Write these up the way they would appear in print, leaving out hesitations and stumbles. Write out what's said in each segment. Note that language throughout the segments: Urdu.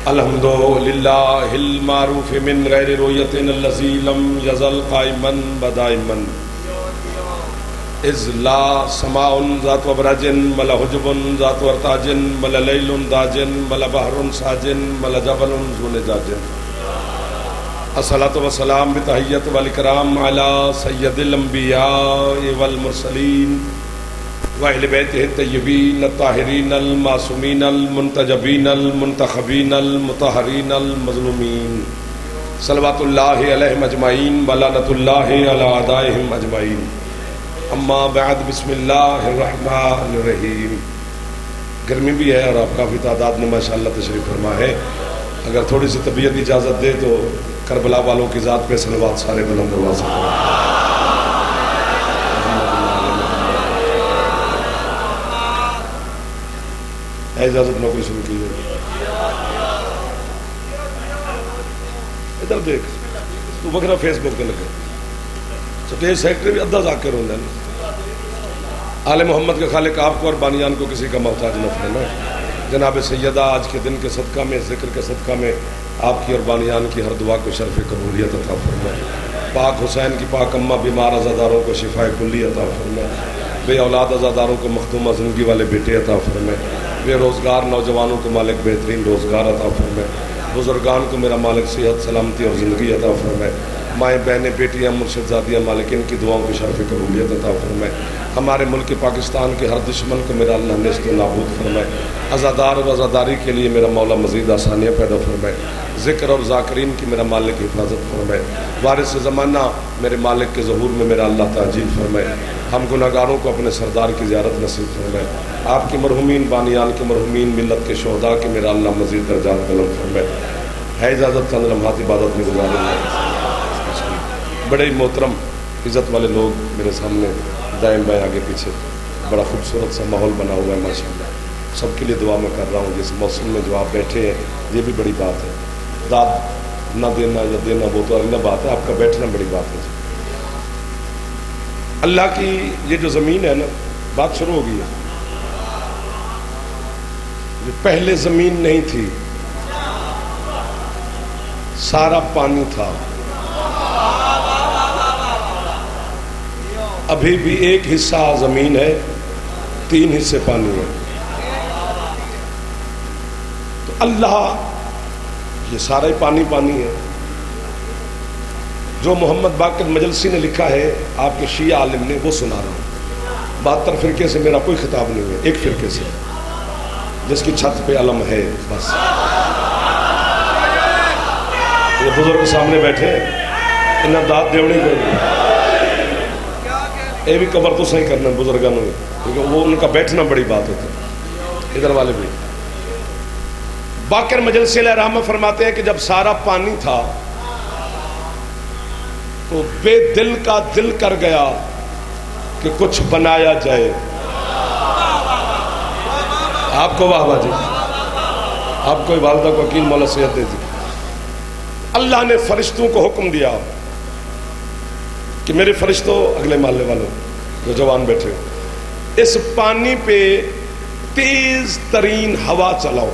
الحمد للہ المعروف من غیر رویت الذی لم یزل قائما بدائما اذ لا سماء ذات وبرج ولا حجب ذات ورتاج ولا لیل داج ولا بحر ساج ولا جبل ذو لجاج الصلاۃ والسلام بتحیت والاکرام علی سید الانبیاء والمرسلین وأہل بیتہ الطیبین الطاہرین المعصومین المنتجبین المنتخبین المطہرین المظلومین صلوات اللہ علیہم اجمعین ولعنۃ اللہ علی اعدائہم اجمعین اما بعد بسم اللہ الرحمن الرحیم۔ گرمی بھی ہے اور آپ کافی تعداد میں ماشاءاللہ تشریف فرما ہے، اگر تھوڑی سی طبیعت اجازت دے تو کربلا والوں کی ذات پہ صلوات سارے بلند آواز سے پڑھیں۔ اجازت نوکری شروع کیجیے۔ ادھر دیکھ تو وغیرہ فیس بک پہ لگے سٹیج سیکٹری بھی ادھا ذاکر ہوں گے۔ آل محمد کے خالق آپ کو اور بانیان کو کسی کا محتاج نہ فرمائے۔ جناب سیدہ آج کے دن کے صدقہ میں، ذکر کے صدقہ میں آپ کی اور بانیان کی ہر دعا کو شرف قبولیت عطا فرمائے۔ پاک حسین کی پاک اماں بیمار عزاداروں کو شفائے کلی عطا فرمائے۔ بے اولاد عزاداروں کو مختومہ زندگی والے بیٹے عطا فرمائے۔ بے روزگار نوجوانوں کو مالک بہترین روزگار عطا فرمائے۔ بزرگان کو میرا مالک صحت سلامتی اور زندگی عطا فرمائے۔ مائیں بہنیں بیٹیاں مرشد زادیاں مالکین کی دعاؤں کی شرف قبولیت عطا فرمائے۔ ہمارے ملک پاکستان کے ہر دشمن کو میرا اللہ نیست و نابود فرمائے۔ عزادار و عزاداری کے لیے میرا مولا مزید آسانیاں پیدا فرمائے۔ ذکر اور ذاکرین کی میرا مالک حفاظت فرمائے۔ وارث زمانہ میرے مالک کے ظہور میں میرا اللہ تعجیل فرمائے۔ ہم گناہگاروں کو اپنے سردار کی زیارت نصیب فرمائے۔ آپ کی مرحومین بانیان کے مرحومین ملت کے شہداء کے میرا اللہ مزید درجات بلند فرمائے۔ ہے اجازت چند لمحات عبادت میں گزارے ہیں۔ بڑے محترم عزت والے لوگ میرے سامنے دائیں بائیں آگے پیچھے، بڑا خوبصورت سا ماحول بنا ہوا ہے ماشاءاللہ۔ سب کے لیے دعا میں کر رہا ہوں، جس موسم میں جو آپ بیٹھے ہیں یہ بھی بڑی بات ہے۔ داد نہ دینا یا دینا وہ تو الگ بات ہے، آپ کا بیٹھنا بڑی بات ہے۔ اللہ کی یہ جو زمین ہے نا، بات شروع ہو گئی ہے۔ یہ پہلے زمین نہیں تھی، سارا پانی تھا، ابھی بھی ایک حصہ زمین ہے، 3 حصے پانی ہے۔ تو اللہ یہ سارا ہی پانی پانی ہے۔ جو محمد باقر مجلسی نے لکھا ہے آپ کے شیعہ عالم نے، وہ سنا رہا ہوں۔ 72 فرقے سے میرا کوئی خطاب نہیں ہے، ایک فرقے سے جس کی چھت پہ علم ہے بس۔ یہ بزرگ سامنے بیٹھے انہیں داد دیونی کوئی یہ بھی قبر تو صحیح کرنا بزرگوں نے، کیونکہ وہ ان کا بیٹھنا بڑی بات ہوتی ہے۔ ادھر والے بھی باقر مجلسی علیہ رحمہ فرماتے ہیں کہ جب سارا پانی تھا تو بے دل کا دل کر گیا کہ کچھ بنایا جائے۔ آپ کو واہ واہ جی، آپ کو والدہ کو عقیل مولا صحت دے دی۔ اللہ نے فرشتوں کو حکم دیا کہ میرے فرشتوں، اگلے محلے والوں جو جوان بیٹھے ہو، اس پانی پہ تیز ترین ہوا چلاؤ۔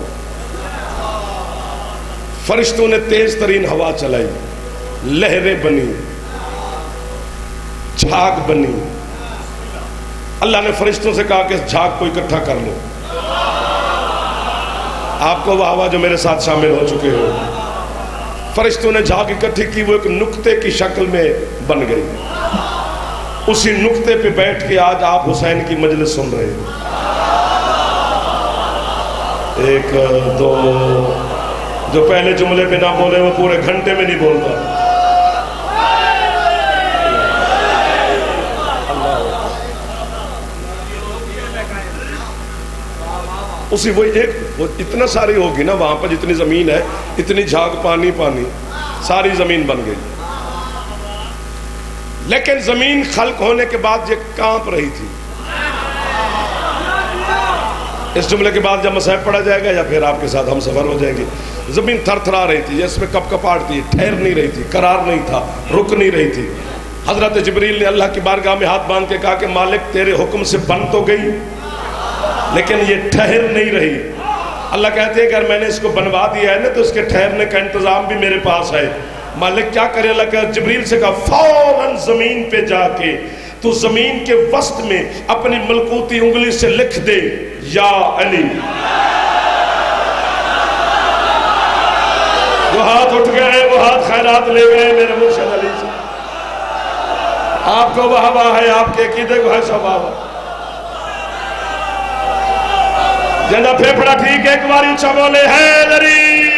فرشتوں نے تیز ترین ہوا چلائی، لہریں بنی، جھاگ بنی۔ اللہ نے فرشتوں سے کہا کہ اس جھاگ کو اکٹھا کر لو۔ آپ کو واہ واہ جو میرے ساتھ شامل ہو چکے ہو۔ فرشتوں نے جھاگ اکٹھی کی، وہ ایک نقطے کی شکل میں بن گئی۔ اسی نقطے پہ بیٹھ کے آج آپ حسین کی مجلس سن رہے ہیں۔ 1 2 جو پہلے جملے پہ نہ بولے وہ پورے گھنٹے میں نہیں بولتا۔ اسی وہی ایک اتنا ساری ہوگی نا وہاں پر جتنی زمین ہے، اتنی جھاگ پانی پانی، ساری زمین بن گئی۔ لیکن زمین خلق ہونے کے بعد یہ کانپ رہی تھی۔ اس جملے کے بعد جب مصحف پڑھا جائے گا یا پھر آپ کے ساتھ ہم سفر ہو جائیں گے، زمین تھر تھرا رہی تھی، اس میں کپ کپاٹ تھی، ٹھہر نہیں رہی تھی، قرار نہیں تھا، رک نہیں رہی تھی۔ حضرت جبریل نے اللہ کی بارگاہ میں ہاتھ باندھ کے کہا کہ مالک تیرے حکم سے بن تو گئی، لیکن یہ ٹھہر نہیں رہی. اللہ کہتے ہیں اگر میں نے اس کو بنوا دیا ہے نا تو اس کے ٹھہرنے کا انتظام بھی میرے پاس ہے. مالک کیا کرے؟ اللہ کہ جبریل سے کہا فوراً زمین پہ جا کے تو زمین کے وسط میں اپنی ملکوتی انگلی سے لکھ دے یا علی. جو ہاتھ اٹھ گئے وہ ہاتھ خیرات لے گئے میرے مرشد علی سے. آپ کو واہ واہ ہے، آپ کے عقیدے کو ہے سب واہ واہ. جنہ پھیپڑا ٹھیک ہے، ایک بار اونچا بولے حیدری.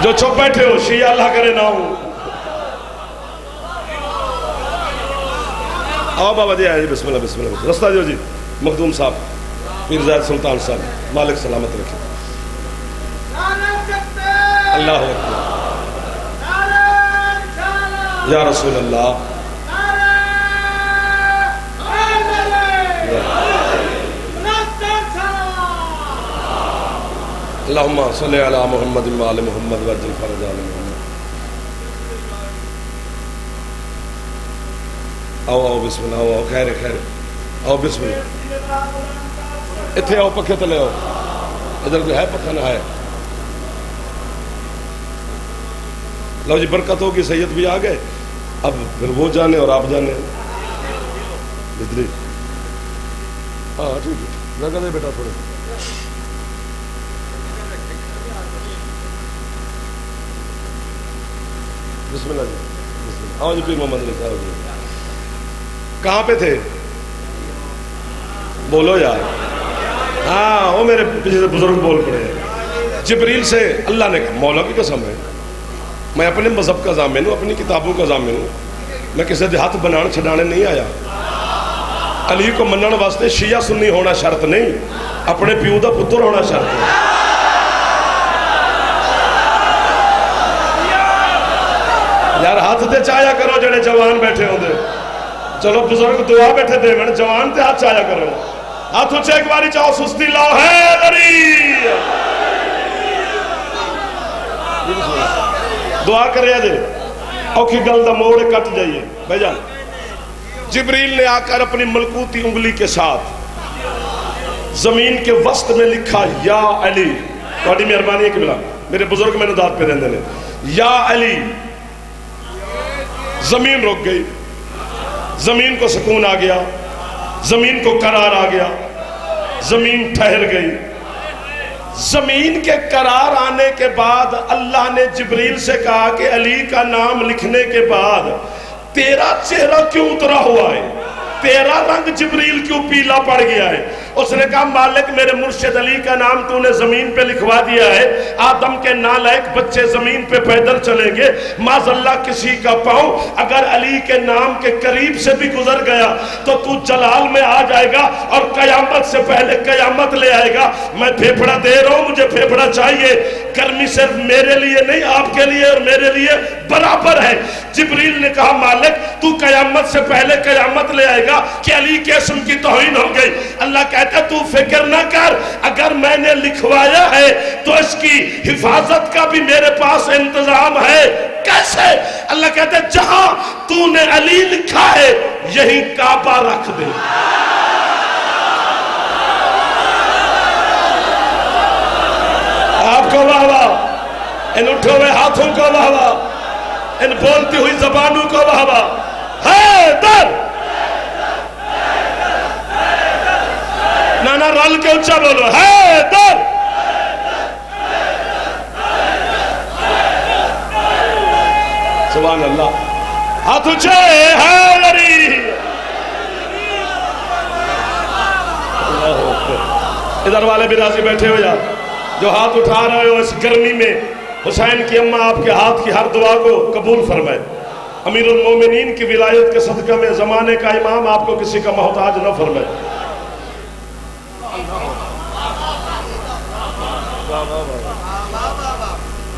جو چھپ بیٹھے ہو شیعہ اللہ کرے نہ ہوں. آؤ بابا جی آئے. بسم اللہ بسم اللہ. رستہ جو جی مخدوم صاحب پیر زید سلطان صاحب مالک سلامت رکھے. اللہ اکبر یا رسول اللہ. اللہم صلی علی محمد و آل محمد وعجل فرج آل محمد. آؤ آؤ بسم اللہ. آؤ خیر خیر. آؤ بسم اللہ. اتھے آؤ پکھے تلے آؤ. ادھر کوئی ہے پکھا نہ ہے؟ لو جی برکت ہوگی. سید بھی آ گئے. اب پھر وہ جانے اور آپ جانے. بدری ہاں ٹھیک ہے. جگہ دے بیٹا تھوڑے. بسم اللہ جی. بسم اللہ. آؤ جی پیر محمد علی صاحب. کہاں پہ تھے؟ بولو یار. ہاں وہ میرے پیچھے سے بزرگ بول پڑے ہیں. جبریل سے اللہ نے کہا، مولا کی قسم ہے میں اپنے مذہب کا ضامن ہوں، اپنی کتابوں کا ضامن ہوں. میں کسی دے ہاتھ بنان چھڈانے نہیں آیا. علی کو منن واسطے شیعہ سنی ہونا شرط نہیں، اپنے پیو دا پتر ہونا شرط ہے. یار ہاتھ تے چایا کرو جڑے جوان بیٹھے ہوں دے. چلو بزرگ دعا بیٹھے دے من جوان تے ہاتھ چایا کرو. ہاتھ اچھے ایک باری چاہو سستی لاؤ حیدری. دعا کریا جے اوکھی گل دا موڑ کٹ جائیے. بھائی جان جبریل نے آ کر اپنی ملکوتی انگلی کے ساتھ زمین کے وسط میں لکھا یا علی. تھوڑی مہربانی ہے کہ بلا میرے بزرگ میں نے داد پہ رہنے یا علی. زمین رک گئی. زمین کو سکون آ گیا. زمین کو قرار آ گیا. زمین ٹھہر گئی. زمین کے قرار آنے کے بعد اللہ نے جبریل سے کہا کہ علی کا نام لکھنے کے بعد تیرا چہرہ کیوں اترا ہوا ہے؟ تیرا رنگ جبریل کیوں پیلا پڑ گیا ہے؟ اس نے کہا مالک میرے مرشد علی کا نام تو نے زمین پہ لکھوا دیا ہے. آدم کے نالائق بچے زمین پہ پیدل چلیں گے. معاذ اللہ کسی کا پاؤں اگر علی کے نام کے قریب سے بھی گزر گیا تو تو جلال میں آ جائے گا اور قیامت سے پہلے قیامت لے آئے گا. میں پھیپڑا دے رہا ہوں، مجھے پھیپڑا چاہیے. گرمی صرف میرے لیے نہیں، آپ کے لیے اور میرے لیے برابر ہے. جبریل نے کہا مالک تو قیامت سے پہلے قیامت لے آئے گا کہ علی کے اسم کی توہین ہو گئی. اللہ کہتا تو فکر نہ کر، اگر میں نے لکھوایا ہے تو اس کی حفاظت کا بھی میرے پاس انتظام ہے. کیسے؟ اللہ کہتا ہے جہاں تو نے علی لکھا ہے یہی کعبہ رکھ دے. آپ کو واہ واہ. ان اٹھے ہوئے ہاتھوں کو واہ واہ. ان بولتی ہوئی زبانوں کو واہ واہ. حیدر نانا رل کے اونچا بولو حیدر. سبحان اللہ. ہاتھ اونچے حیدری. ادھر والے بھی راضی بیٹھے ہو یا جو ہاتھ اٹھا رہے ہو اس گرمی میں حسین کی اماں آپ کے ہاتھ کی ہر دعا کو قبول فرمائے. امیر المومنین کی ولایت کے صدقہ میں زمانے کا امام آپ کو کسی کا محتاج نہ فرمائے.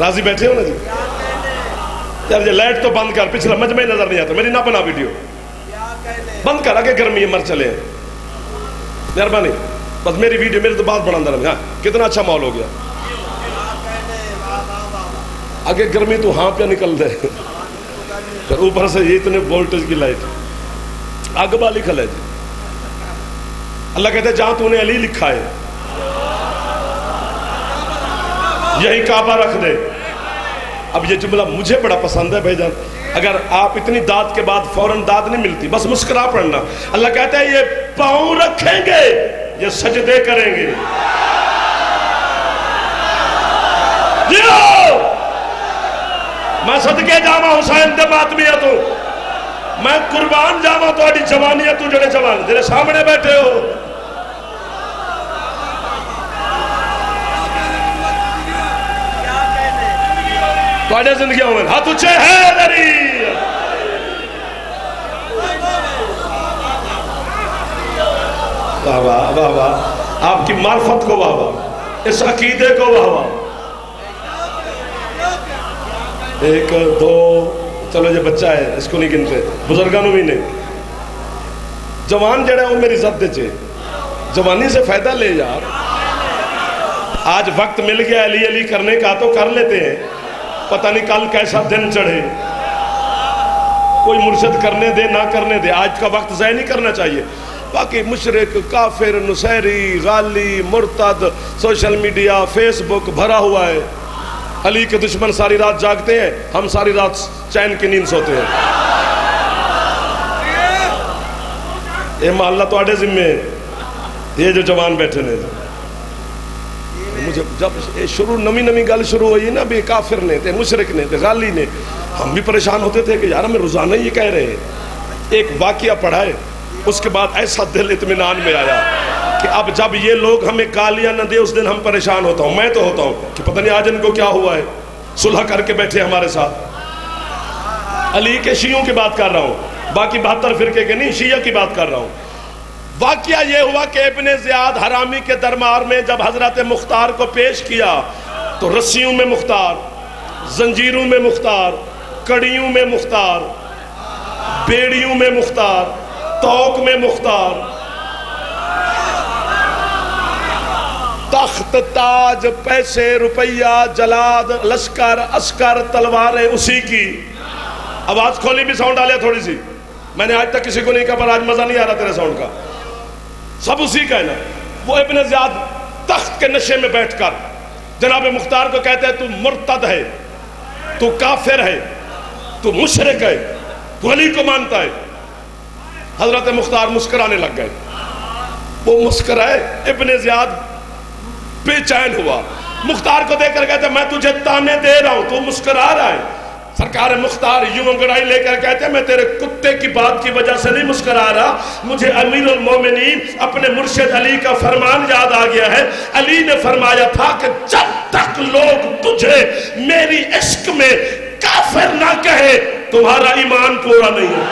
راضی بیٹھے ہو نا جی؟ یار یہ لائٹ تو بند کر، پچھلا مجمع نظر نہیں آتا. میری نہ بنا ویڈیو بند کر، آگے گرمی ہے مر چلے. مہربانی بس میری ویڈیو میری تو بات بڑھا اندر. ہاں کتنا اچھا ماحول ہو گیا. آگے گرمی تو ہاں پہ نکل دے، پھر اوپر سے یہ اتنے وولٹیج کی لائٹ. اگبا لکھا ہے جی. اللہ کہتے ہیں جہاں تو نے علی لکھا ہے یہی کعبہ رکھ دے. اب یہ جملہ مجھے بڑا پسند ہے بھائی جان. اگر آپ اتنی داد کے بعد فوراً داد نہیں ملتی, بس مسکرا پڑھنا. اللہ کہتا ہے یہ پاؤں رکھیں گے, یہ سجدے کریں گے. میں صدقے جاوا حسین دے ماتمیت ہوں, میں قربان جاوا تہاڈی جوانیت تو جڑے جوان جڑے سامنے بیٹھے ہو. تہاڈے زندگی ہوئے ہاتھ اچھے ہے دری. واہ واہ واہ واہ, آپ کی معرفت کو واہ واہ, اس عقیدے کو واہ واہ. ایک دو, چلو یہ بچہ ہے اس کو نہیں گنتے, بزرگانوں بھی نہیں. جوان جڑا ہے وہ میری عزت دے چے, جوانی سے فائدہ لے یار. آج وقت مل گیا علی علی کرنے کا تو کر لیتے ہیں, پتہ نہیں کل کیسا دن چڑھے. کوئی مرشد کرنے دے نہ کرنے دے, آج کا وقت ضائع نہیں کرنا چاہیے. باقی مشرک, کافر, نصیری, غالی, مرتد, سوشل میڈیا, فیس بک بھرا ہوا ہے. علی کے دشمن ساری رات جاگتے ہیں, ہم ساری رات چین کی نیند سوتے ہیں. یہ محلہ تو آڑے ذمہ ہے. یہ جو جوان بیٹھے نے, مجھے جب شروع نمی گل شروع ہوئی نا بھی کافر نے تے مشرک نے تے غالی نے, ہم بھی پریشان ہوتے تھے کہ یار ہمیں روزانہ یہ کہہ رہے ہیں. ایک واقعہ پڑھا ہے, اس کے بعد ایسا دل اطمینان میں آیا کہ اب جب یہ لوگ ہمیں گالیاں نہ دے اس دن ہم پریشان ہوتا ہوں. میں تو ہوتا ہوں کہ پتہ نہیں آج ان کو کیا ہوا ہے, صلح کر کے بیٹھے ہمارے ساتھ. علی کے شیعوں کی بات کر رہا ہوں, باقی 72 فرقے کے نہیں, شیعہ کی بات کر رہا ہوں. واقعہ یہ ہوا کہ ابن زیاد حرامی کے دربار میں جب حضرت مختار کو پیش کیا تو رسیوں میں مختار, زنجیروں میں مختار, کڑیوں میں مختار, بیڑیوں میں مختار, توق میں مختار, تخت تاج پیسے روپیہ جلاد لشکر عسکر تلواریں اسی کی. آواز کھولی بھی, ساؤنڈ ڈالیا تھوڑی سی. میں نے آج تک کسی کو نہیں کہا پر آج مزہ نہیں آ رہا تیرے ساؤنڈ کا, سب اسی کا ہے نا. وہ ابن زیاد تخت کے نشے میں بیٹھ کر جناب مختار کو کہتے ہیں تو مرتد ہے, تو کافر ہے, تو مشرک ہے, تو علی کو مانتا ہے. حضرت مختار مسکرانے لگ گئے. وہ مسکرائے, ابن زیاد بے چین ہوا. مختار کو دیکھ کر کہتے ہیں میں تجھے تانے دے رہا ہوں, تو مسکرا رہا ہے. سرکار مختار یوں انگڑائی لے کر کہتے ہیں میں تیرے کتے کی بات کی وجہ سے نہیں مسکرا رہا, مجھے امیر المومنین اپنے مرشد علی کا فرمان یاد آ گیا ہے. علی نے فرمایا تھا کہ جب تک لوگ تجھے میری عشق میں کافر نہ کہے تمہارا ایمان پورا نہیں ہے.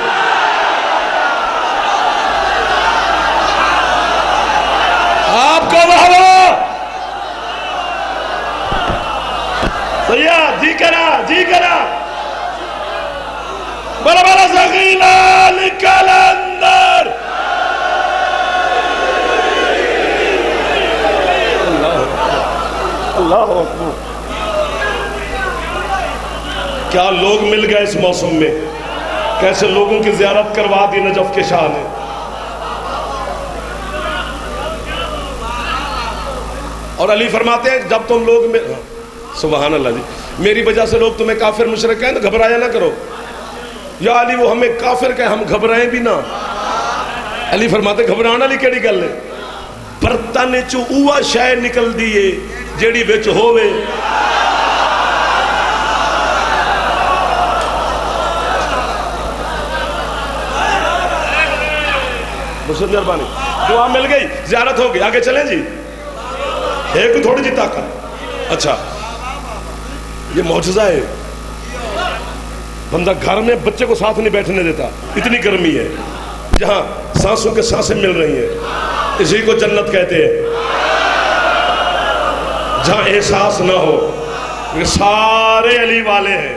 آپ کو واہ سیاد جی کرا جی کرا بڑا بڑا سغیلہ نکل اندر. اللہ اکبر. کیا لوگ مل گئے اس موسم میں, کیسے لوگوں کی زیارت کروا دی نجف کے شاہ نے. اور علی فرماتے ہیں جب تم لوگ سبحان اللہ جی, میری وجہ سے لوگ تمہیں کافر مشرک کہیں تو گھبرایا نہ کرو. یا علی وہ ہمیں کافر کہیں, ہم گھبرائیں بھی نہ. علی فرماتے گھبرانا علی کیڑی گل ہے, برتن چو اوہ شے نکل دیئے جیڑی وچ ہووے. بسر مہربانی, دعا مل گئی, زیارت ہو گئی, آگے چلیں جی. ایک تھوڑی جی طاقت. اچھا یہ معجزہ ہے, بندہ گھر میں بچے کو ساتھ نہیں بیٹھنے دیتا, اتنی گرمی ہے. جہاں سانسوں کے سانسیں مل رہی ہیں, اسی کو جنت کہتے ہیں. جہاں احساس نہ ہو, یہ سارے علی والے ہیں.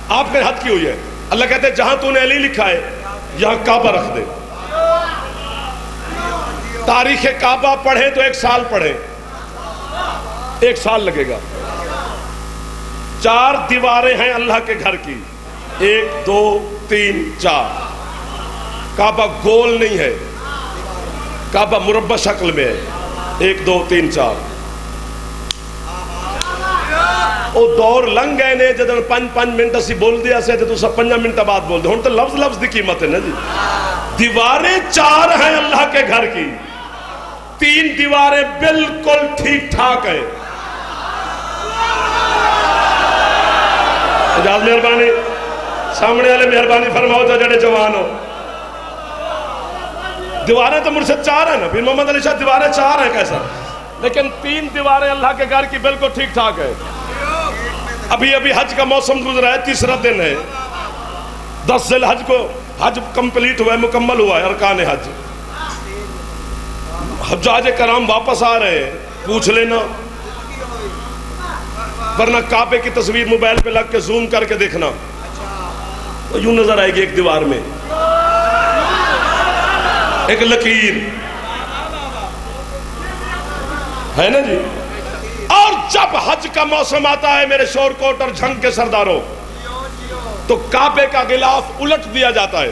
آپ نے حد کی ہوئی ہے. اللہ کہتے ہیں جہاں تو نے علی لکھا ہے یہاں کعبہ رکھ دے. تاریخ کعبہ پڑھیں تو 1 سال پڑھیں, 1 سال لگے گا. 4 دیواریں ہیں اللہ کے گھر کی, 1 2 3 4. کعبہ گول نہیں ہے، کعبہ مربع شکل میں ہے، 1 2 3 4 او دور لنگ گئے نے جدن 5 منٹ اسی بول دیا سے تو سب 5 منٹ بعد بول دے، ہن تو لفظ دی قیمت ہے نا جی۔ دیواریں 4 ہیں اللہ کے گھر کی، 3 دیواریں بالکل ٹھیک ٹھاک ہیں۔ اجازت مہربانی، سامنے والے مہربانی فرماؤ تو جڑے جوان ہو۔ دیواریں تو مرشد 4 ہیں نا، پھر محمد علی شاہ دیواریں 4 ہیں کیسا، لیکن 3 دیواریں اللہ کے گھر کی بالکل ٹھیک ٹھاک ہے۔ ابھی حج کا موسم گزرا ہے، 3را دن ہے، 10 ذی الحج کو حج کمپلیٹ ہوا ہے، مکمل ہوا ہے ارکان حج۔ حجاج کرام واپس آ رہے ہیں، پوچھ لینا، ورنہ کعبے کی تصویر موبائل پہ لگ کے زوم کر کے دیکھنا، تو یوں نظر آئے گی ایک دیوار میں ایک لکیر ہے نا جی۔ اور جب حج کا موسم آتا ہے میرے شور کوٹ اور جھنگ کے سرداروں، تو کعبے کا غلاف الٹ دیا جاتا ہے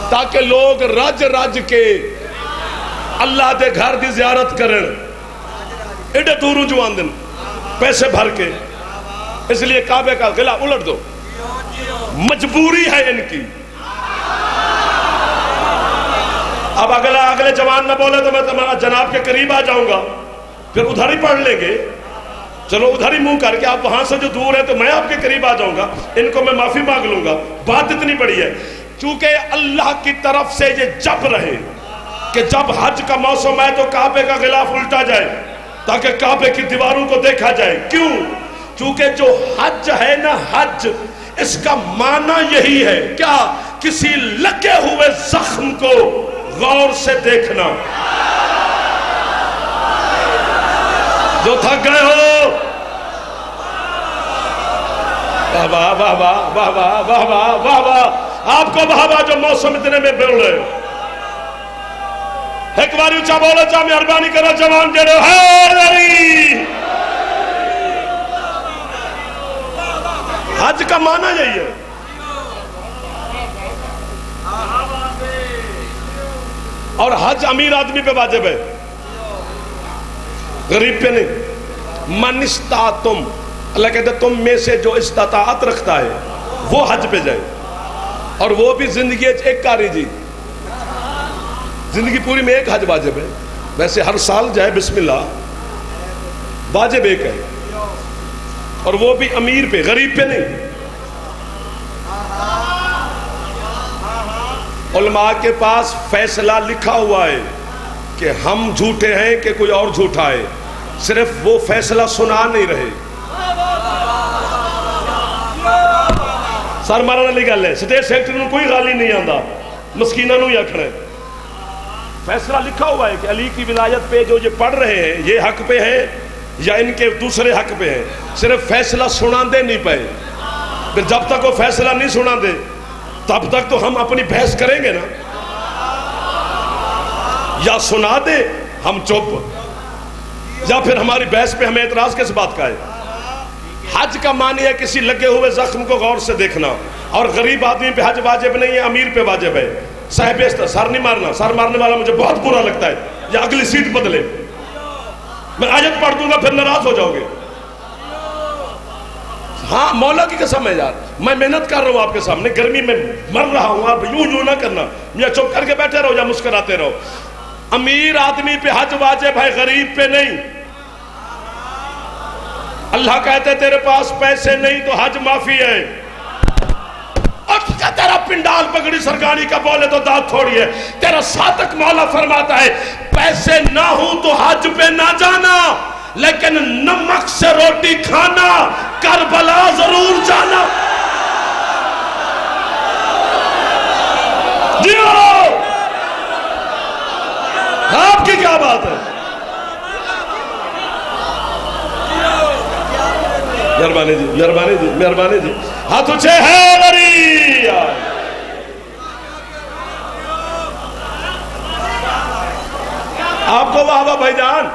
تاکہ لوگ رج رج کے اللہ دے گھر دی زیارت کرن، ایڈے دوروں جو آندن پیسے بھر کے، اس لیے کعبے کا غلاف الٹ دو، مجبوری ہے ان کی۔ اب اگلے جوان نہ بولے تو میں تمہارا جناب کے قریب آ جاؤں گا، پھر ادھر ہی پڑھ لیں گے، چلو ادھر ہی منہ کر کے، آپ وہاں سے جو دور ہے تو میں آپ کے قریب آ جاؤں گا، ان کو میں معافی مانگ لوں گا۔ بات اتنی بڑی ہے چونکہ اللہ کی طرف سے یہ جبر رہے کہ جب حج کا موسم ہے تو کعبے کا غلاف الٹا جائے تاکہ کعبے کی دیواروں کو دیکھا جائے۔ کیوں؟ چونکہ جو حج ہے نا، حج اس کا معنی یہی ہے، کیا؟ کسی لگے ہوئے زخم کو غور سے دیکھنا۔ جو تھک گئے ہو، واہ واہ واہ واہ واہ واہ واہ واہ واہ واہ، آپ کو واہ واہ جو موسم اتنے میں بول رہے ہو، ایک بار اونچا بولو، چاہ مہربانی کرو جوان جڑے حیدری۔ حج کا معنی یہی ہے۔ اور حج امیر آدمی پہ واجب ہے، غریب پہ نہیں۔ من استطعتم، اللہ کہتے ہیں تم میں سے جو استطاعت رکھتا ہے وہ حج پہ جائے، اور وہ بھی زندگی ایک کاری جی، زندگی پوری میں ایک حج واجب ہے، ویسے ہر سال جائے بسم اللہ، واجب ایک ہے، اور وہ بھی امیر پہ، غریب پہ نہیں۔ علماء کے پاس فیصلہ لکھا ہوا ہے کہ ہم جھوٹے ہیں کہ کوئی اور جھوٹا ہے، صرف وہ فیصلہ سنا نہیں رہے۔ سر مارن والی گل ہے، سٹیٹ سیکٹری نو کوئی غالی نہیں آندا، مسکینہ نو ہی آکھنا ہے۔ فیصلہ لکھا ہوا ہے کہ علی کی ولایت پہ جو یہ پڑھ رہے ہیں یہ حق پہ ہے یا ان کے دوسرے حق پہ ہیں، صرف فیصلہ سنا دے نہیں پائے۔ پھر جب تک وہ فیصلہ نہیں سنا دے تب تک تو ہم اپنی بحث کریں گے نا، یا سنا دے ہم چپ، یا پھر ہماری بحث پہ ہمیں اعتراض کس بات کا ہے۔ حج کا معنی ہے کسی لگے ہوئے زخم کو غور سے دیکھنا، اور غریب آدمی پہ حج واجب نہیں ہے، امیر پہ واجب ہے۔ صاحب سر نہیں مارنا، سر مارنے والا مجھے بہت برا لگتا ہے، یا اگلی سیٹ بدلے، میں آیت پڑھ دوں گا پھر ناراض ہو جاؤ گے۔ ہاں مولا کی قسم ہے یار، میں محنت کر رہا ہوں آپ کے سامنے، گرمی میں مر رہا ہوں، آپ یوں نہ کرنا، یا چپ کر کے بیٹھے رہو یا مسکراتے رہو۔ امیر آدمی پہ حج واجب ہے، غریب پہ نہیں۔ اللہ کہتے تیرے پاس پیسے نہیں تو حج معافی ہے، اٹھ کے تیرا پنڈال پگڑی سرگانی کا بولے تو دانت تھوڑی ہے۔ تیرا صادق مولا فرماتا ہے پیسے نہ ہوں تو حج پہ نہ جانا، لیکن نمک سے روٹی کھانا، کربلا ضرور جانا۔ جیو آپ کی کیا بات ہے؟ مہربانی جی، مہربانی جی، مہربانی جی، ہاتھ اچھے ہے لری۔ آپ کو واہ واہ بھائی جان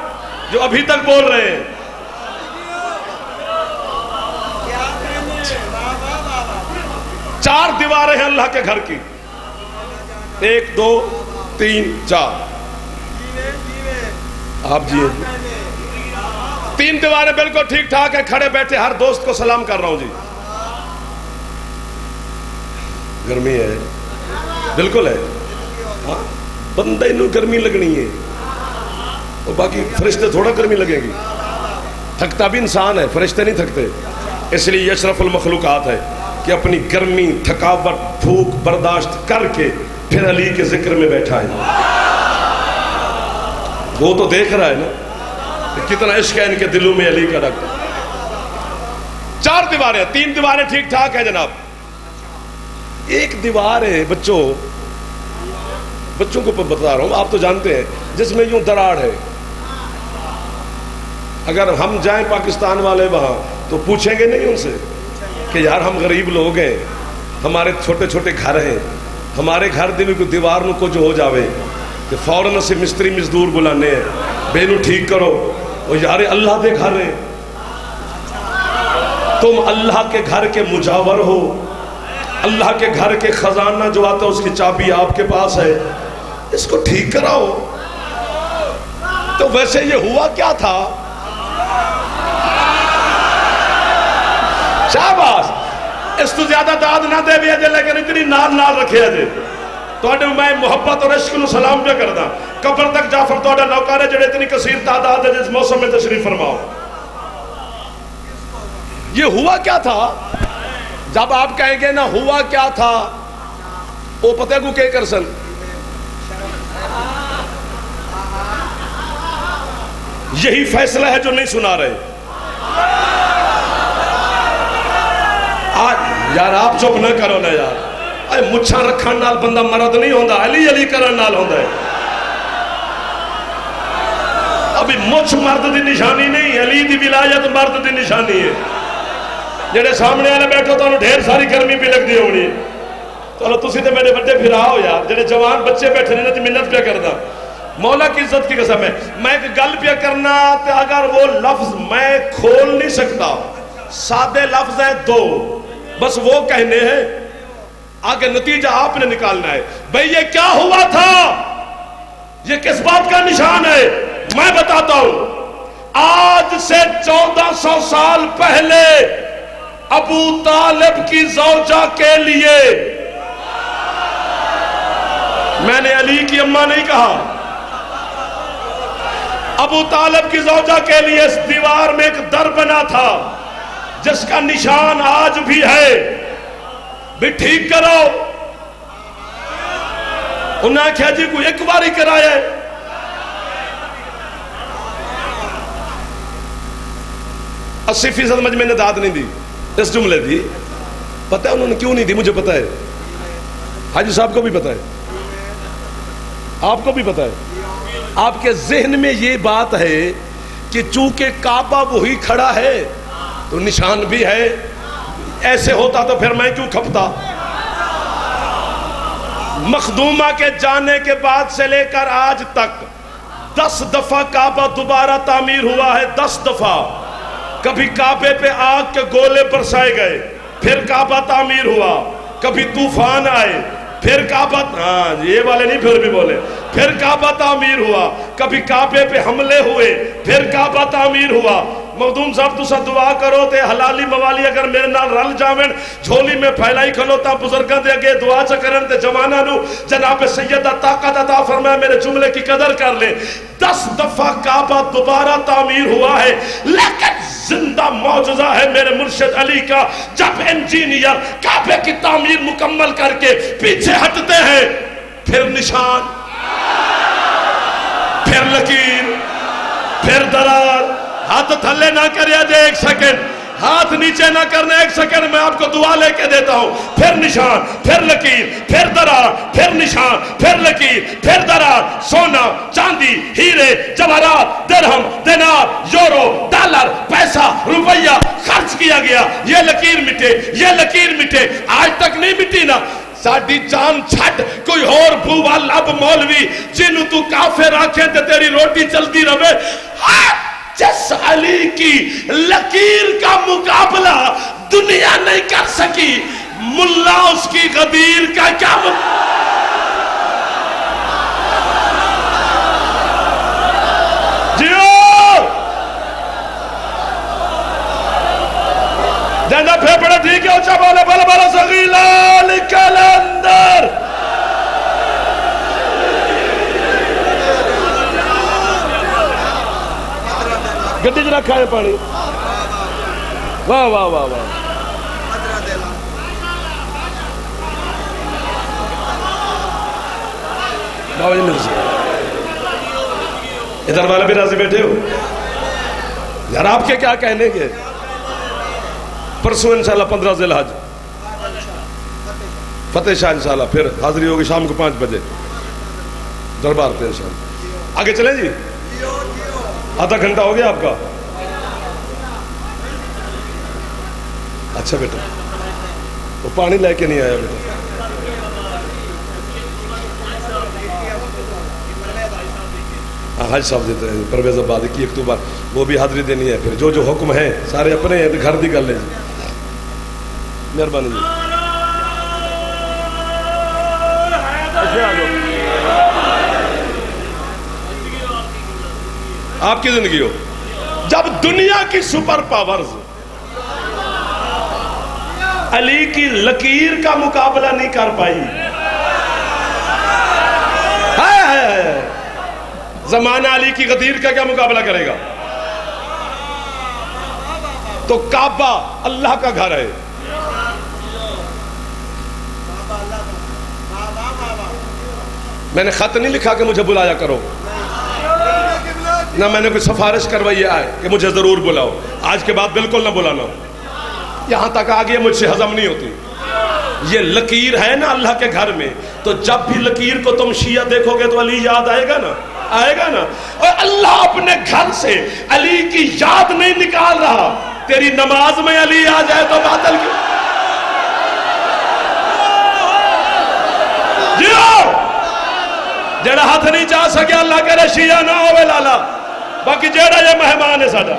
جو ابھی تک بول رہے ہیں۔ چار دیواریں ہیں اللہ کے گھر کی، 1 2 3 4 آپ جی 3 دیواریں بالکل ٹھیک ٹھاک ہیں. کھڑے بیٹھے ہر دوست کو سلام کر رہا ہوں جی. گرمی ہے بالکل ہے. ہاں بندہ انہوں گرمی لگنی ہے اور باقی فرشتے تھوڑا گرمی لگے گی. تھکتا بھی انسان ہے, فرشتے نہیں تھکتے. اس لیے اشرف المخلوقات ہے کہ اپنی گرمی تھکاوٹ بھوک برداشت کر کے پھر علی کے ذکر میں بیٹھا ہے. وہ تو دیکھ رہا ہے نا کہ کتنا عشق ہے ان کے دلوں میں علی کا رکھتا. 4 دیواریں, 3 دیواریں ٹھیک ٹھاک ہے جناب. 1 دیوار ہے بچوں کو بتا رہا ہوں, آپ تو جانتے ہیں, جس میں یوں دراڑ ہے. اگر ہم جائیں پاکستان والے وہاں تو پوچھیں گے نہیں ان سے کہ یار ہم غریب لوگ ہیں, ہمارے چھوٹے چھوٹے گھر ہیں, ہمارے گھر دن کو دیوار میں کچھ ہو جاوے کہ فوراً سے مستری مزدور بلانے ہیں, بے نو ٹھیک کرو. وہ یار اللہ دے گھر ہیں, تم اللہ کے گھر کے مجاور ہو, اللہ کے گھر کے خزانہ جو آتا ہے اس کی چابی آپ کے پاس ہے, اس کو ٹھیک کراؤ. تو ویسے یہ ہوا کیا تھا؟ شاباش, اس تو زیادہ داد نہ دے بھی ہے لیکن اتنی نال رکھے ہے. تو میں محبت اور عشق نو سلام پہ کردا. قبر تک جعفر تو نوکر ہے جڑے اتنی کثیر تعداد ہے جس موسم میں تشریف فرماؤ. یہ ہوا کیا تھا؟ جب آپ کہیں گے نا ہوا کیا تھا, وہ پتہ کو کہ کر سن یہی فیصلہ ہے جو نہیں سنا رہے. یار آپ چپ نہ کرو نا یار, مچھاں رکھن نال بندہ مرد نہیں ہوندا, علی علی کرن نال ہوندا ہے. ابھی مچھ مرد دی نشانی نہیں, علی دی ولایت مرد دی نشانی ہے. جڑے سامنے والے بیٹھو تو ڈھیر ساری گرمی بھی لگ دی ہونی. چلو تسی تے میرے بڑے پھرا ہو یار, جڑے جوان بچے بیٹھے نے تے منت پہ کردا. مولا کی عزت کی قسم ہے, میں ایک گل پہ کرنا تے اگر وہ لفظ میں کھول نہیں سکتا, سادے لفظ ہیں 2 بس وہ کہنے ہیں, آگے نتیجہ آپ نے نکالنا ہے. بھئی یہ کیا ہوا تھا, یہ کس بات کا نشان ہے؟ میں بتاتا ہوں. آج سے 1400 سال پہلے ابو طالب کی زوجہ کے لیے, میں نے علی کی اماں نہیں کہا, ابو طالب کی زوجہ کے لیے اس دیوار میں ایک در بنا تھا جس کا نشان آج بھی ہے. بھی ٹھیک کرو. انہوں نے کہا جی کوئی ایک باری کرایا ہے. اسی فیصد مجھ میں نے داد نہیں دی اس جملے دی. پتہ ہے انہوں نے کیوں نہیں دی؟ مجھے پتہ ہے, حاجی صاحب کو بھی پتہ ہے, آپ کو بھی پتہ ہے. آپ کے ذہن میں یہ بات ہے کہ چونکہ کعبہ وہی کھڑا ہے تو نشان بھی ہے, ایسے ہوتا تو پھر میں کیوں کھپتا. مخدومہ کے جانے کے بعد سے لے کر آج تک 10 دفعہ کعبہ دوبارہ تعمیر ہوا ہے. 10 دفعہ. کبھی کعبے پہ آگ کے گولے برسائے گئے, پھر کعبہ تعمیر ہوا. کبھی طوفان آئے, پھر کعبہ, ہاں یہ والے نہیں پھر بھی بولے, پھر کعبہ تعمیر ہوا. کبھی کعبے پہ حملے ہوئے, پھر کعبہ تعمیر ہوا. مخدوم صاحب تسا دعا کرو تے حلالی موالی اگر میرے نال رل جاویں, جھولی میں پھیلائی کھلوتا بزرگاں دے اگے دعا چا کرن تے جواناں نو جناب سیدہ طاقت عطا فرمائے, میرے جملے کی قدر کر لے. 10 دفعہ کعبہ دوبارہ تعمیر ہوا ہے, لیکن زندہ معجزہ ہے میرے مرشد علی کا. جب انجینئر کعبے کی تعمیر مکمل کر کے پیچھے ہٹتے ہیں, پھر نشان, پھر لکیر, پھر درار. ہاتھ تھلے نہ کریا جے, 1 سیکنڈ ہاتھ نیچے نہ کرنا, 1 سیکنڈ میں آپ کو دعا لے کے دیتا ہوں. پھر نشان, پھر لکیر, پھر درار, پھر نشان, پھر لکیر, پھر درار. سونا, چاندی, ہیرے, جواہرات, درہم, دینار, یورو, ڈالر, پیسہ, روپیہ خرچ کیا گیا. یہ لکیر مٹے, یہ لکیر مٹے, آج تک نہیں مٹی نا. ساڑھی جان چھٹ کوئی اور بھووا لب مولوی جنہوں تو کافر آنکھیں تے تیری روٹی چلتی رہے. جس علی کی لکیر کا مقابلہ دنیا نہیں کر سکی, ملا اس کی غدیر کا کیا جنہ پھیپڑے ٹھیک ہے اچھا بولے بلا بلا سغیلہ لکھل اندر گڈی جنہ کھائے پانی واہ واہ واہ واہ بابا جی مرضی ادھر والے بھی راضی بیٹھے ہو یار آپ کے کیا کہنے گے پرسوں انشاءاللہ 15 ذی الحج فتح شاہ انشاءاللہ پھر حاضری ہوگی شام کو 5 بجے دربار پہ انشاءاللہ آگے چلیں جی آدھا گھنٹہ ہو گیا آپ کا اچھا بیٹا وہ پانی لے کے نہیں آیا بیٹا حج صاحب دیتے ہیں پرویز آبادی کی اکتوبر وہ بھی حاضری دینی ہے پھر جو جو حکم ہیں سارے اپنے ہیں گھر دی کر لیں جی مہربانی جی آپ کی زندگی ہو جب دنیا کی سپر پاورز علی کی لکیر کا مقابلہ نہیں کر پائی زمانہ علی کی غدیر کا کیا مقابلہ کرے گا تو کعبہ اللہ کا گھر ہے میں نے خط نہیں لکھا کہ مجھے بلایا کرو نہ میں نے کوئی سفارش کروائی ہے کہ مجھے ضرور بلاؤ آج کے بعد بالکل نہ بلانا یہاں تک آگے مجھ سے ہضم نہیں ہوتی یہ لکیر ہے نا اللہ کے گھر میں تو جب بھی لکیر کو تم شیعہ دیکھو گے تو علی یاد آئے گا نا اور اللہ اپنے گھر سے علی کی یاد نہیں نکال رہا تیری نماز میں علی آ جائے تو باطل کیوں جیو جڑا ہاتھ نہیں چاہ سکے اللہ کرے شیعہ نہ ہوئے لالا باقی جڑا یہ مہمان ہے ساڈا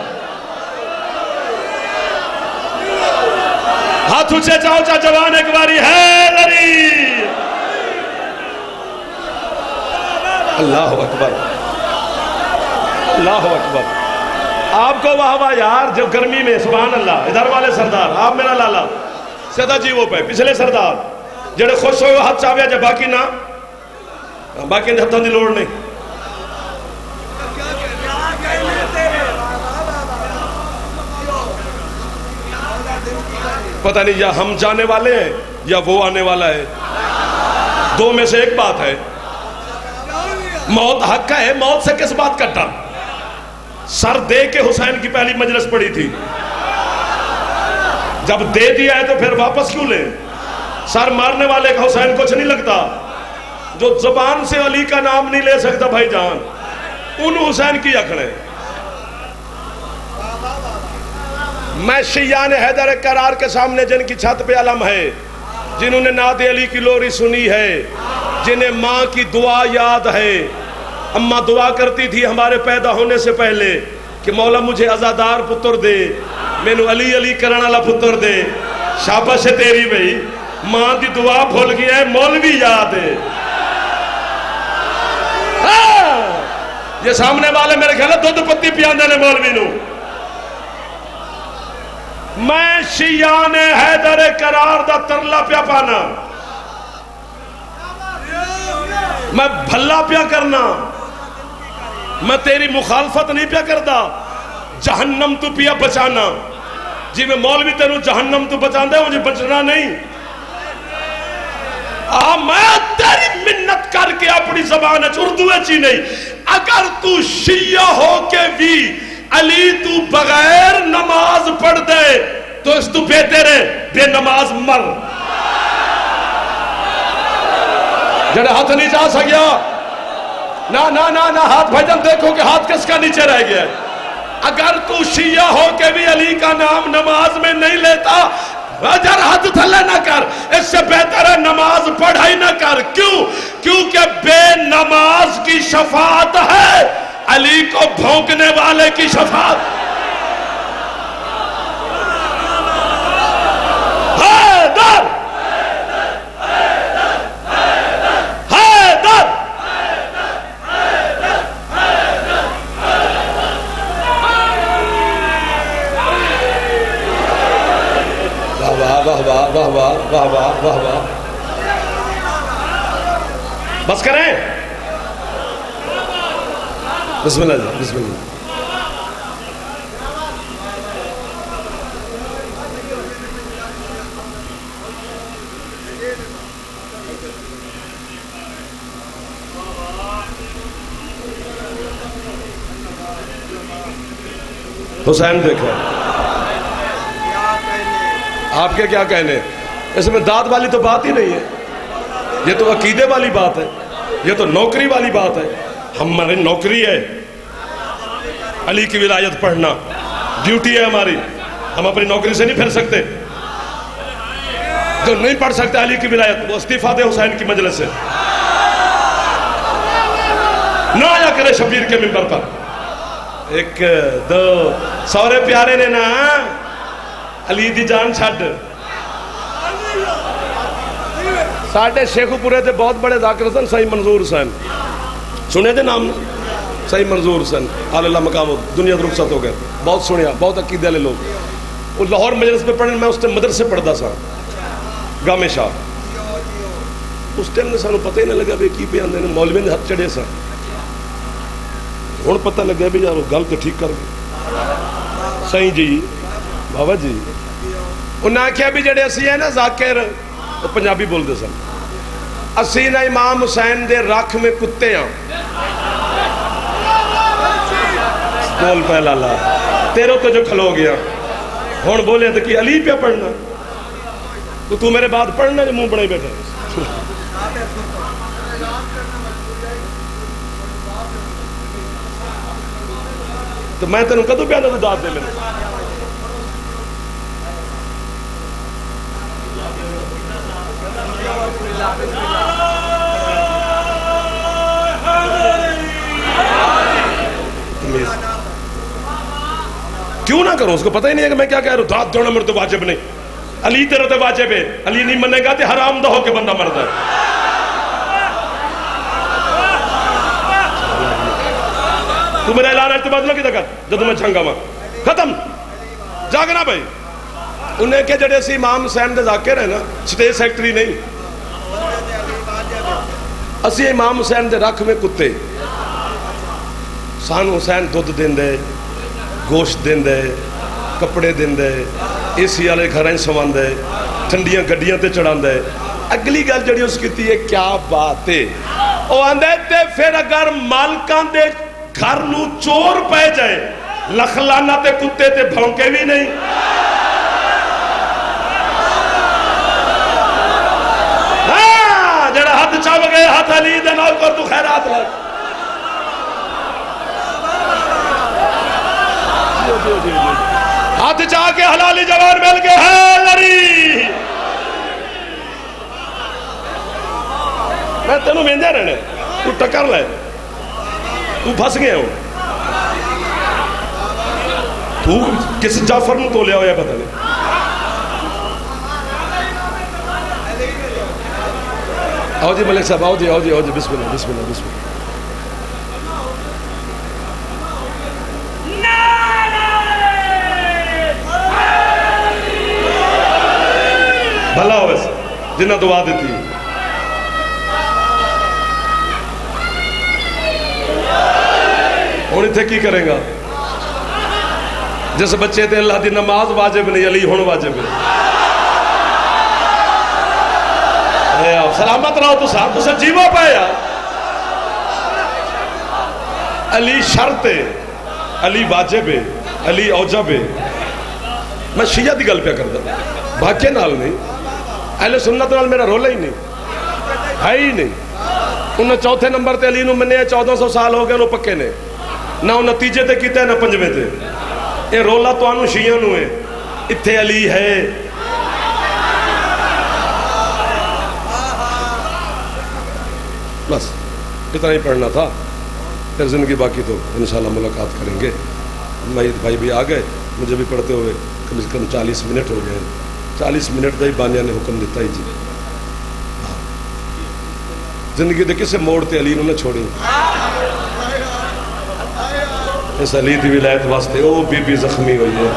ہاتھ اچھے چاہو چاہ جوان ایک باری حیدری اللہ اکبر اللہ اکبر آپ کو واہ واہ یار جو گرمی میں سبحان اللہ ادھر والے سردار آپ میرا لالا سیدھا جی وہ پہ پچھلے سردار جڑے خوش ہوئے ہاتھ چاہوے جب باقی نہ باقی نے ہتھوں دی لوڑ نہیں پتہ نہیں یا ہم جانے والے ہیں یا وہ آنے والا ہے دو میں سے ایک بات ہے موت حق ہے موت سے کس بات کا ڈر سر دے کے حسین کی پہلی مجلس پڑی تھی جب دے دیا ہے تو پھر واپس کیوں لیں سر مارنے والے کا حسین کچھ نہیں لگتا جو زبان سے علی کا نام نہیں لے سکتا بھائی جان ان حسین کی اکھڑے میں شیعان حیدر کرار کے سامنے جن کی چھت پہ علم ہے جنہوں نے نعت علی کی لوری سنی ہے جنہیں ماں کی دعا یاد ہے اماں دعا کرتی تھی ہمارے پیدا ہونے سے پہلے کہ مولا مجھے عزادار پتر دے میں نو علی علی کرنا والا پتر دے شاباش ہے تیری بھئی ماں دی دعا بھول گیا ہے مولوی یاد ہے یہ سامنے والے میرے خیال ہے دودھ پتی پیاندے نے مولوی نو میں شیعان حیدر کرار دا ترلا پیا پانا میں بھلا پیا کرنا میں تیری مخالفت نہیں پیا کردا جہنم تو پیا بچانا جی میں مولوی تینوں جہنم تو بچان دے مجھے بچنا نہیں میں تیری منت کر کے اپنی زبان اردو چی نہیں اگر تو شیعہ ہو کے بھی علی تو بغیر نماز پڑھ دے تو اس تو بہتر ہے بے نماز مر جڑے ہاتھ نہیں جا سکیا نہ ہاتھ بھجن دیکھو کہ ہاتھ کس کا نیچے رہ گیا اگر تو شیعہ ہو کے بھی علی کا نام نماز میں نہیں لیتا اجر ہاتھ تھلے نہ کر اس سے بہتر ہے نماز پڑھائی نہ کر کیوں کیونکہ بے نماز کی شفاعت ہے علی کو بھونکنے والے کی شفاعت حیدر حیدر واہ واہ واہ واہ واہ واہ واہ واہ. بس کریں. بسم اللہ جی بسم اللہ. حسین دیکھا آپ کے کیا کہنے, اس میں داد والی تو بات ہی نہیں ہے, یہ تو عقیدے والی بات ہے, یہ تو نوکری والی بات ہے. ہماری نوکری ہے علی کی ولایت پڑھنا, ڈیوٹی ہے ہماری, ہم اپنی نوکری سے نہیں پھر سکتے. جو نہیں پڑھ سکتے علی کی ولایت وہ استعفیٰ دے حسین کی مجلس سے, نہ آیا کرے شبیر کے منبر پر. ایک دو سورے پیارے نے نا علی دی جان چھڈ. ساڈے شیخو پورے تے بہت بڑے ذاکر سن سید منظور حسین, سنے دے نام سید منظور حسین اللہ مقام دنیا تو رخصت ہو گئے, بہت سنیا, بہت عقیدے والے لوگ. وہ لاہور مجلس پہ پڑھنے, میں اس ٹائم مدرسے پڑھتا سا گامے شاہ. اس ٹائم نے سانو پتہ ہی نہ لگا بھی کی پہ آندے نے, مولوی نے ہاتھ چڑھے سا. ہوں پتہ لگا بھی یار گل تو ٹھیک کر گئے سائیں جی بابا جی. انہیں آخیا بھی جڑے اسی ہیں نا ذاکر, وہ پنجابی بولتے سن, اسی نا امام حسین دے رکھ میں کتے ہیں. بول پہ لالا تیروں تو جو کھلو گیا ہون بولے تو کہ علی پہ پڑھنا, تو میرے بعد پڑھنا جو منہ بڑے بیٹھے. تو میں تینوں کدو پہ آنا تو داد دے میرے. کیوں نہ کروں, اس کو پتہ ہی نہیں ہے کہ میں کیا کہہ رہا ہوں. داد دینا میرے تو واجب نہیں, علی تیرے تو واجب ہے. علی نہیں منے گا تو حرام دہ ہو کے بندہ مرد ہے. تو میرا اعلان اعتماد نہ کی کر جب میں چھنگا ماں ختم جاگنا بھائی. انہیں کہ جڑے اسی امام حسین دے ذاکر ہیں نا, سٹیج سیکٹری نہیں, اسی امام حسین دے رکھ میں کتے. سان حسین دودھ دین دے, گوشت دین دے, کپڑے دین دے, اے سی والے گھر سوان دے, ٹھنڈیاں گڈیاں تے چڑھان دے. اگلی گل جڑی اس کی تھی ہے کیا بات ہے, وہ آندے تے پھر اگر مالکان دے گھر نو چور پہ جائے لخلانا تے کتے تے بھونکے بھی نہیں. ہاں جڑا ہاتھ چاو گئے ہاتھ علی دے نال کر تو خیرات لگ. ہاتھ چاہ کے حلالی جوان مل کے ہے لڑی. میں تینوں مہنجا رہنے, تو ٹکر لے, تو پھنس گیا ہو. تو کس جعفر نو تو لیا ہو یا پتہ نہیں. آؤ جی ملک صاحب, آؤ جی آؤ جی آؤ جی, بسم اللہ بسم اللہ بسم اللہ. بھلا ہو ویسے جنہ دعا دیتی. ہوں اتنے کی کریں گا, جس بچے تے اللہ دی نماز واجب نہیں, علی ہون واجب ہے. سلامت رہو تو صاحب, تو سر جیوا پایا. علی شرط ہے, علی واجب ہے, علی اوجب ہے. میں شیعہ دی گل پہ کرتا ہوں, باقی نال نہیں. اہل سنت نال میرا رولا ہی نہیں ہے ہی نہیں. انہیں چوتھے نمبر تے علی نو منے 1400 سال ہو گئے, انہوں پکے نے نہ وہ نتیجے تے کیتے ہیں نہ پنجویں تے. یہ رولا تو آنو شیعہ نو ہے, اتھے علی ہے. بس اتنا ہی پڑھنا تھا, پھر زندگی باقی تو انشاءاللہ ملاقات کریں گے. مہید بھائی بھی آ گئے, مجھے بھی پڑھتے ہوئے کم سے کم 40 منٹ ہو گئے. 40 منٹ دا ہی بانیہ نے حکم دیتا ہی جی. زندگی دے کسے موڑ تے علی نو نہ چھوڑی. اس علی دی ولایت واسطے او بی بی زخمی ہوئی ہے.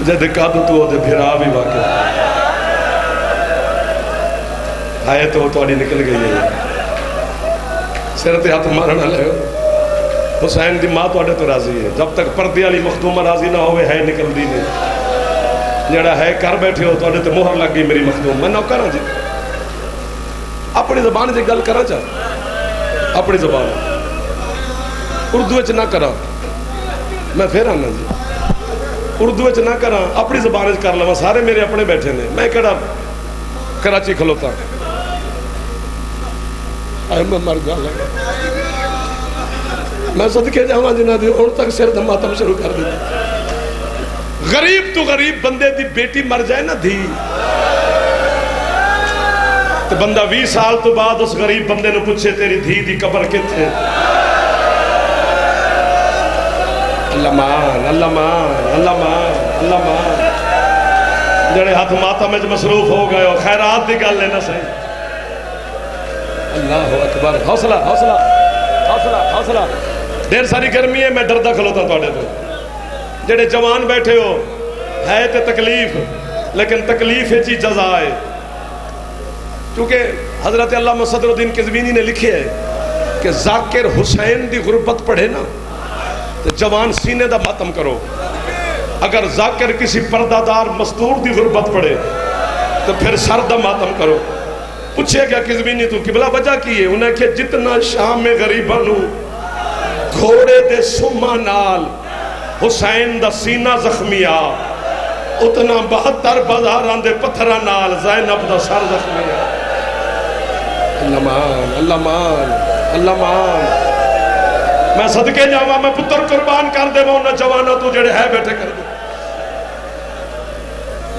جد کد تو دے بھرا بھی واقع آئے تو تھوڑی نکل گئی ہے سر تے ہاتھ مارنا لے حسین دی ماں تو تو راضی ہے جب تک پردے والی مخدومہ راضی نہ ہوئے ہے نکل دی نہیں جڑا ہے کر بیٹھے ہو تو مہر لگ گئی میری مخدوم میں نوکر ہوں جی اپنی زبان جی گل کرا چاہ اپنی زبان اردو اچ نہ کرا میں پھر آنا جی اردو اچ نہ کرا اپنی زبان اچ کر لوا سارے میرے اپنے بیٹھے نے میں کہڑا کراچی کھلوتا میں مر گا میں صدقے جاواں جنہاں دی ہن تک سر ماتم شروع کر دیتا غریب تو غریب بندے دی بیٹی مر جائے نا دھی تو بندہ 20 سال تو بعد اس غریب بندے نے پوچھے تیری دھی دی قبر کتھے اللہ مان اللہ مان اللہ مان اللہ مان جڑے ہاتھ ماتم میں مصروف ہو گئے ہو خیرات دی گل لینا صحیح اللہ اکبر حوصلہ حوصلہ حوصلہ حوصلہ دیر ساری گرمی ہے میں ڈردہ کھلوتا توڑے تو جڑے جوان بیٹھے ہو ہے تے تکلیف لیکن تکلیف ہے چی جزا ہے کیونکہ حضرت علامہ صدر الدین قزوینی نے لکھے ہے کہ ذاکر حسین دی غربت پڑھے نا تو جوان سینے دا ماتم کرو اگر ذاکر کسی پردادار مستور دی غربت پڑھے تو پھر سر دا ماتم کرو پوچھے گیا قزوینی تو قبلہ وجہ کی ہے انہیں کہ جتنا شام میں غریبانو گھوڑے دے سما نال حسین دا سینہ زخمیا اتنا 72 بازاراں دے پتھراں نال زینب دا سر زخمیا اللہ مان اللہ مان اللہ مان میں صدقے جاواں میں پتر قربان کر دے وہ انہاں جوانا تو جڑے ہے بیٹھے کر دے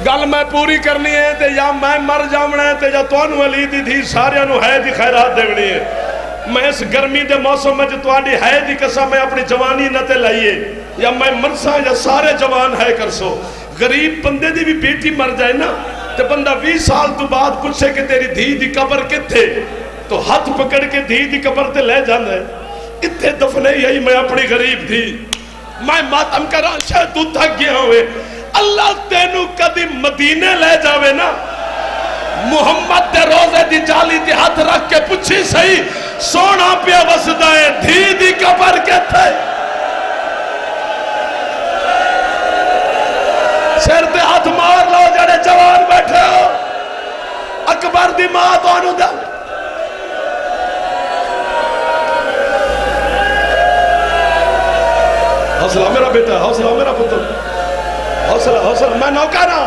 گل میں پوری کرنی ہے تے یا میں مر جاونا ہے تے یا توانو علی دی تھی سارے انہوں ہے دی خیرات دیونی ہے میں اس گرمی دے موسم میں جو توانی ہے دی قسم میں اپنی جوانی نہ تے لائیے یا میں مرسا یا سارے جوان ہے کر سو غریب بندے دی بھی بیٹی مر جائے نا تے بندہ 20 سال تو بعد پوچھے کہ تیری دھی دی قبر کتھے تو ہاتھ پکڑ کے دھی دی قبر تے لے جانا ہے اتھے دفنے یہی میں اپنی غریب تھی میں ماتم کرا شاید تو تھک گیا ہوئے اللہ تینو کدی مدینے لے جاوے نا محمد دے روزے دی جالی دی ہاتھ رکھ کے پوچھی صحیح سونا پیا وسدائے دھی دی قبر کتھے سر تے ہاتھ مار لو جڑے جوان بیٹھے ہو اکبر دی ماں تو انہوں دا حوصلہ میرا بیٹا حوصلہ میرا پتر حوصلہ حوصلہ میں نوکرا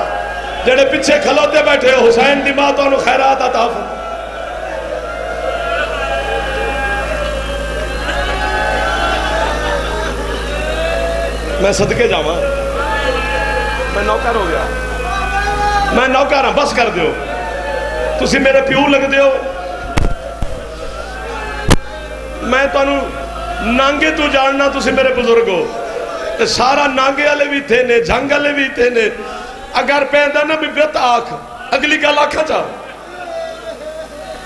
جڑے پیچھے کھلوتے بیٹھے ہو حسین دی ماں تو انہوں خیرات عطا فرما میں صدقے جاواں میں نوکر ہو گیا میں نوکر ہاں بس کر دیو تسی میرے پیو لگ دیو میں تو نانگے تو جاننا تسی میرے بزرگ ہو سارا نانگے والے بھی تھے نے جھنگ والے بھی تھے نے اگر پیدا نہ بھی بیت آنکھ اگلی گل آنکھا چاہ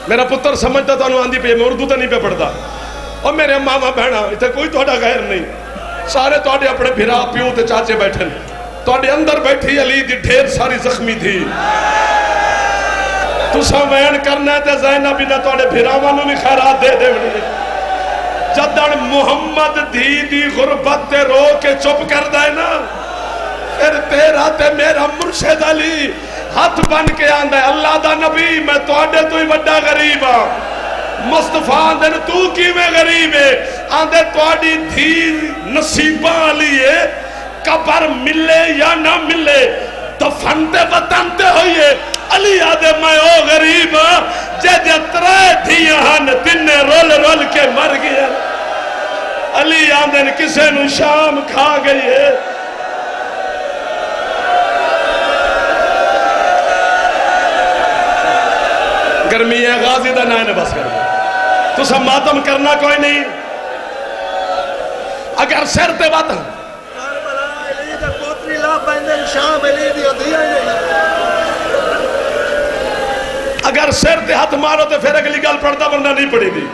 میرا پتر سمجھتا تو آندھی پہ میں اردو تو نہیں پہ پڑھتا اور میرے ماما بہنا اتنے کوئی توڑا غیر نہیں سارے توڑے اپنے بھرا پیو تے چاچے بیٹھے توڑے اندر بیٹھی علی دی ڈھیر ساری زخمی تھی تو سامین کرنا ہے تے زینب بھی نہ توڑے بھراوانوں میں خیرات دے دے بڑی جدن محمد دھی دی غربت تے رو کے چپ کر دائے نا پھر تیرا تے میرا مرشد علی ہاتھ بن کے آندھا ہے اللہ دا نبی میں توڑے تو ہی وڈا غریب ہاں مصطفیٰ آندھے تو کی میں غریب ہے آندھے توڑی دھی نصیبہ علی ہے قبر ملے یا نہ ملے دفنتے وطنتے ہوئے علی آدھے میں او غریب ہاں جے ترے دھیان تینے رول رول کے مر گیا علی آدھے کسے نو شام کھا گئی ہے گرمی ہے غازی دا نائن بس کر تو سب ماتم کرنا کوئی نہیں اگر سر تے وطن اگر سر تے ہاتھ مارو تو پھر اگلی گل پڑھتا ورنہ نہیں پڑی دی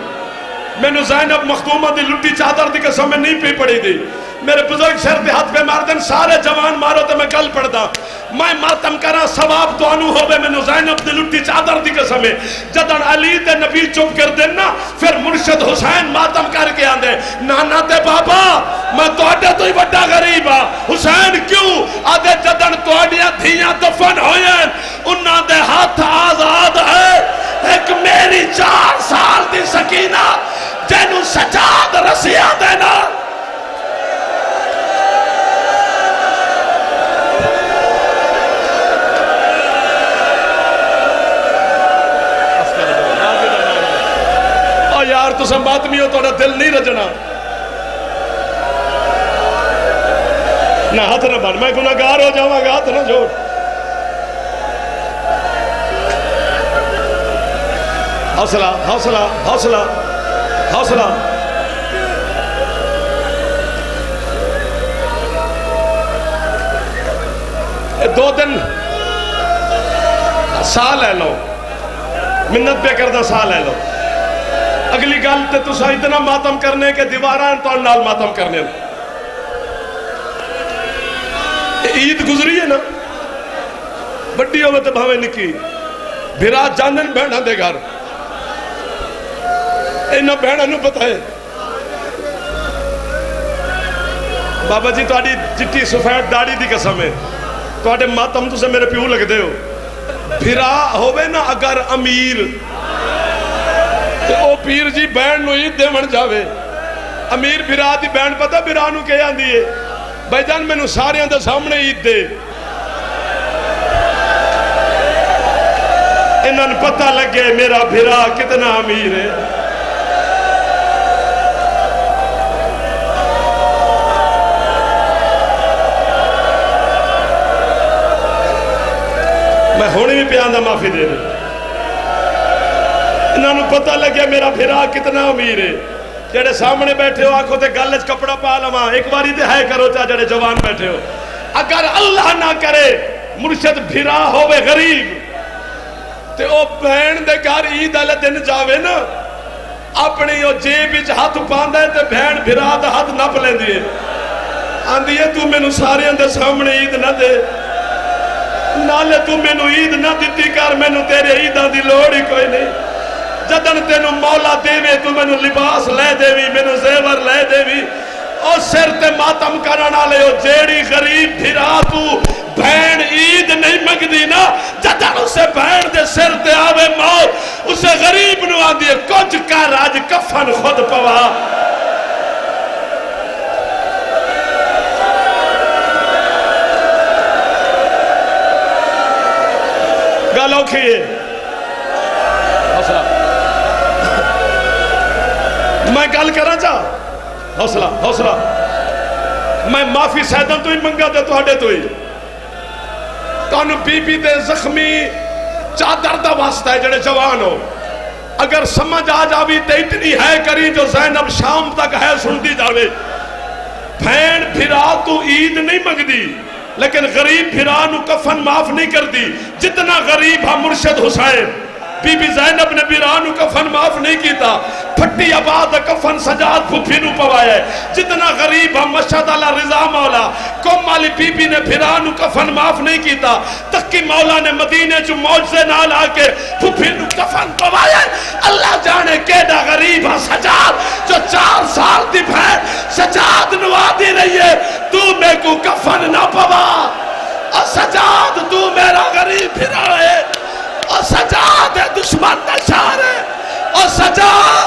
میں نے زینب مخدومہ دی لٹی چادر دی قسم میں نہیں پی پڑی دی میرے بزرگ سر دے ہاتھ پہ مار دن سارے جوان مارو تو میں گل پڑھدا میں ماتم کرا ثواب تو انو ہوئے میں زینب دی لٹی چادر دی قسم ہے جدن علی تے نبی چپ کر دینا پھر مرشد حسین ماتم کر کے آندے نانا تے بابا میں توڑے تو ہی بڑا غریب ہاں حسین کیوں آدھے جدن توڑیاں دھیاں دفن ہوئیں انہاں دے ہاتھ آزاد ہے ایک میری 4 سال دی سکینہ جنہوں سجاد رسیہ دینا یار تو سنباتمی ہو تو دل نہیں رجنا نہ ہاتھ نہ بن میں گناہگار ہو جاؤں گا ہاتھ نہ جوڑ حوصلہ حوصلہ حوصلہ حوصلہ دو دن سا لے لو منت پہ کردہ سا لے لو اگلی گل تے تسا اتنا ماتم کرنے کے دیواران تو نال ماتم کرنے عید گزری ہے نا بڑی ہوئے تے بھاوے نکی بھیرا جانن بہنہ دے گھر اینا بہنہ نو پتہ ہے بابا جی تواڈی چٹی سفید داڑھی دی قسم ہے تواڈے ماتم تسے میرے پیو لگ دے ہو بھیرا ہوئے نا اگر امیر تو او پیر جی بین نو عید دے من جاوے امیر بھرا دی بین پتہ بھرا نو کہے آن دیئے بھائی جان میں نو سارے اندر سامنے عید دے انہاں پتہ لگے میرا بھرا کتنا امیر ہے میں ہونے بھی پیاندہ معافی دے رہے انہوں پتہ لگیا میرا بھرا کتنا امیر ہے جڑے سامنے بیٹھے ہو آنکھوں تے گلج کپڑا پا لواں ایک باری تے ہے کرو چاہ جڑے جوان بیٹھے ہو اگر اللہ نہ کرے مرشد بھرا ہوئے غریب تے او بہن دے گھر عید والے دن جاوے نا اپنی او جیب وچ ہاتھ پاندا ہے تے بہن بھرا دا ہاتھ نپ لیندی ہے آندی ہے تو مینوں سارے اندر سامنے عید نہ دے نالے تو مینوں عید نہ دتی کر مینوں تیرے عیداں دی لوڑ ہی کوئی نہیں جدن تینوں مولا دیوے تو مینوں لباس لے دیوی مینوں زیور لے دیوی اور سر تے ماتم کرنا لے ہو جیڑی غریب بھرا تو بہن عید نہیں مگدی نا جدن اسے بہن دے سر تے آوے موت اسے غریب نو آن دیئے کچھ کر آج کفن خود پوا گالوں کھئے حوصلہ میں گل کرنا چاہ حوصلہ حوصلہ میں معافی سیدن تو ہی منگا دے تو ہڈے تو ہی کانو بی بی دے زخمی چادر دا واسطہ ہے جڑے جوان ہو اگر سمجھ آ جاوی تے اتنی ہے کری جو زینب شام تک ہے سنتی جاوے بھین بھرا تو عید نہیں منگ دی لیکن غریب بھرا نو کفن معاف نہیں کر دی جتنا غریب ہاں مرشد حسین بی بی زینب نے بھرا نو کفن معاف نہیں کیتا پھٹی آباد کفن سجاد پھپھی نو پوایا ہے جتنا غریب ہم مشہد اللہ رضا مولا کم والی بی بی نے بھرا نو کفن معاف نہیں کیتا تکی مولا نے مدینے جو موجزے نال آکے پھپھی نو کفن پوایا ہے اللہ جانے کیڑا غریب ہاں سجاد جو 4 سال دی بھین سجاد نو آدھی رہی ہے تو میں کو کفن نہ پوا اور سجاد تو میرا غریب بھرا ہے اور سجاد ہے دشمن نشار ہے اور سجاد